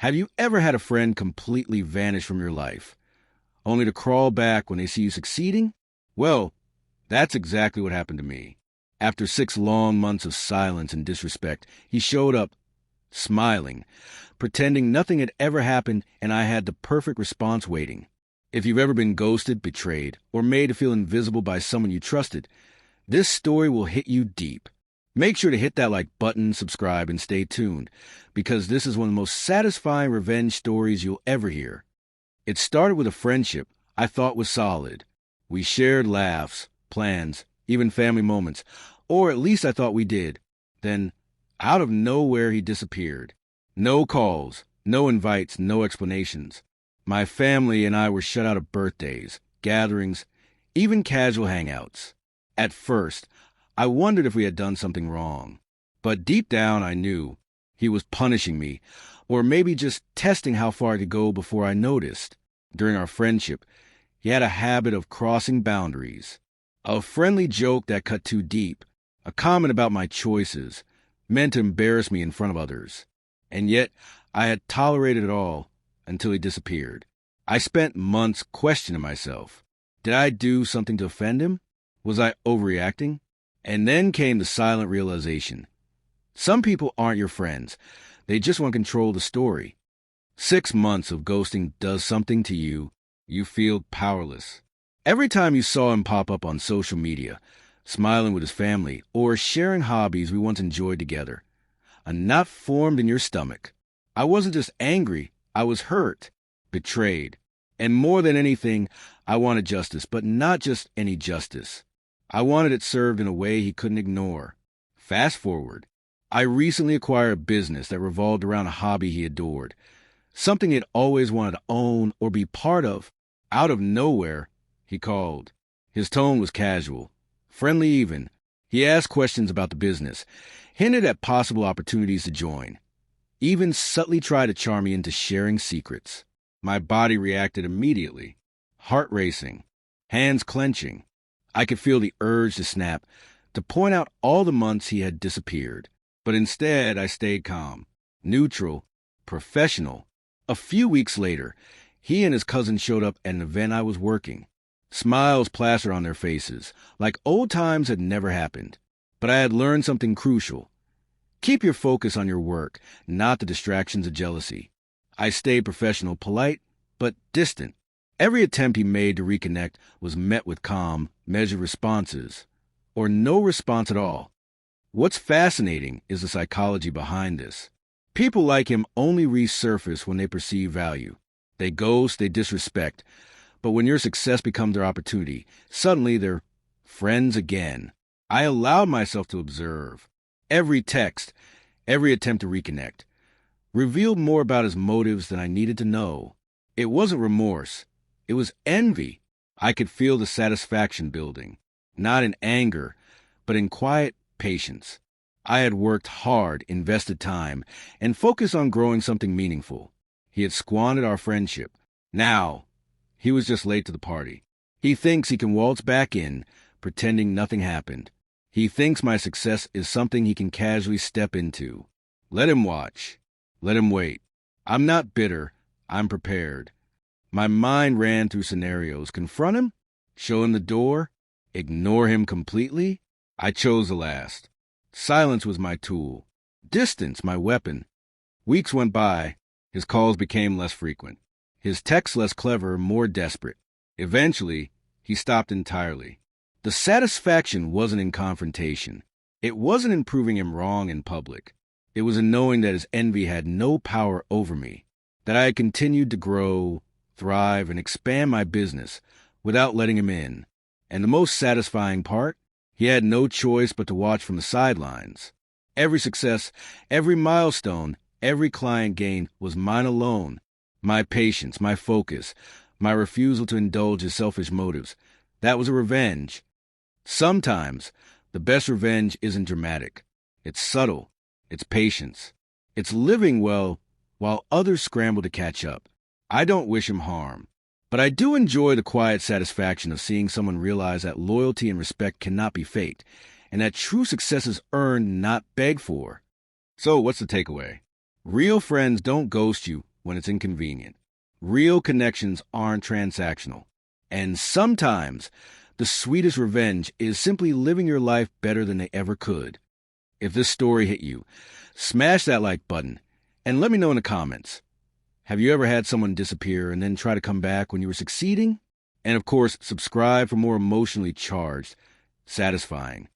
Have you ever had a friend completely vanish from your life, only to crawl back when they see you succeeding? Well, that's exactly what happened to me. After 6 long months of silence and disrespect, he showed up, smiling, pretending nothing had ever happened and I had the perfect response waiting. If you've ever been ghosted, betrayed, or made to feel invisible by someone you trusted, this story will hit you deep. Make sure to hit that like button, subscribe, and stay tuned, because this is one of the most satisfying revenge stories you'll ever hear. It started with a friendship I thought was solid. We shared laughs, plans, even family moments, or at least I thought we did. Then, out of nowhere, he disappeared. No calls, no invites, no explanations. My family and I were shut out of birthdays, gatherings, even casual hangouts. At first, I wondered if we had done something wrong. But deep down, I knew he was punishing me, or maybe just testing how far I could go before I noticed. During our friendship, he had a habit of crossing boundaries. A friendly joke that cut too deep, a comment about my choices, meant to embarrass me in front of others. And yet, I had tolerated it all until he disappeared. I spent months questioning myself. Did I do something to offend him? Was I overreacting? And then came the silent realization. Some people aren't your friends. They just want to control the story. 6 months of ghosting does something to you. You feel powerless. Every time you saw him pop up on social media, smiling with his family, or sharing hobbies we once enjoyed together, a knot formed in your stomach. I wasn't just angry, I was hurt, betrayed. And more than anything, I wanted justice, but not just any justice. I wanted it served in a way he couldn't ignore. Fast forward. I recently acquired a business that revolved around a hobby he adored, something he'd always wanted to own or be part of. Out of nowhere, he called. His tone was casual, friendly even. He asked questions about the business, hinted at possible opportunities to join, even subtly tried to charm me into sharing secrets. My body reacted immediately, heart racing, hands clenching. I could feel the urge to snap, to point out all the months he had disappeared. But instead, I stayed calm, neutral, professional. A few weeks later, he and his cousin showed up at an event I was working. Smiles plastered on their faces, like old times had never happened. But I had learned something crucial. Keep your focus on your work, not the distractions of jealousy. I stayed professional, polite, but distant. Every attempt he made to reconnect was met with calm, measured responses, or no response at all. What's fascinating is the psychology behind this. People like him only resurface when they perceive value. They ghost, they disrespect, but when your success becomes their opportunity, suddenly they're friends again. I allowed myself to observe. Every text, every attempt to reconnect, revealed more about his motives than I needed to know. It wasn't remorse. It was envy. I could feel the satisfaction building, not in anger, but in quiet patience. I had worked hard, invested time, and focused on growing something meaningful. He had squandered our friendship. Now, he was just late to the party. He thinks he can waltz back in, pretending nothing happened. He thinks my success is something he can casually step into. Let him watch. Let him wait. I'm not bitter. I'm prepared. My mind ran through scenarios. Confront him? Show him the door? Ignore him completely? I chose the last. Silence was my tool. Distance, my weapon. Weeks went by. His calls became less frequent. His texts less clever, more desperate. Eventually, he stopped entirely. The satisfaction wasn't in confrontation. It wasn't in proving him wrong in public. It was in knowing that his envy had no power over me, that I had continued to grow, thrive, and expand my business without letting him in. And the most satisfying part, he had no choice but to watch from the sidelines. Every success, every milestone, every client gain was mine alone. My patience, my focus, my refusal to indulge his selfish motives. That was a revenge. Sometimes, the best revenge isn't dramatic. It's subtle. It's patience. It's living well while others scramble to catch up. I don't wish him harm. But I do enjoy the quiet satisfaction of seeing someone realize that loyalty and respect cannot be faked, and that true success is earned, not begged for. So what's the takeaway? Real friends don't ghost you, when it's inconvenient. Real connections aren't transactional. And sometimes, the sweetest revenge is simply living your life better than they ever could. If this story hit you, smash that like button and let me know in the comments. Have you ever had someone disappear and then try to come back when you were succeeding? And of course, subscribe for more emotionally charged, satisfying,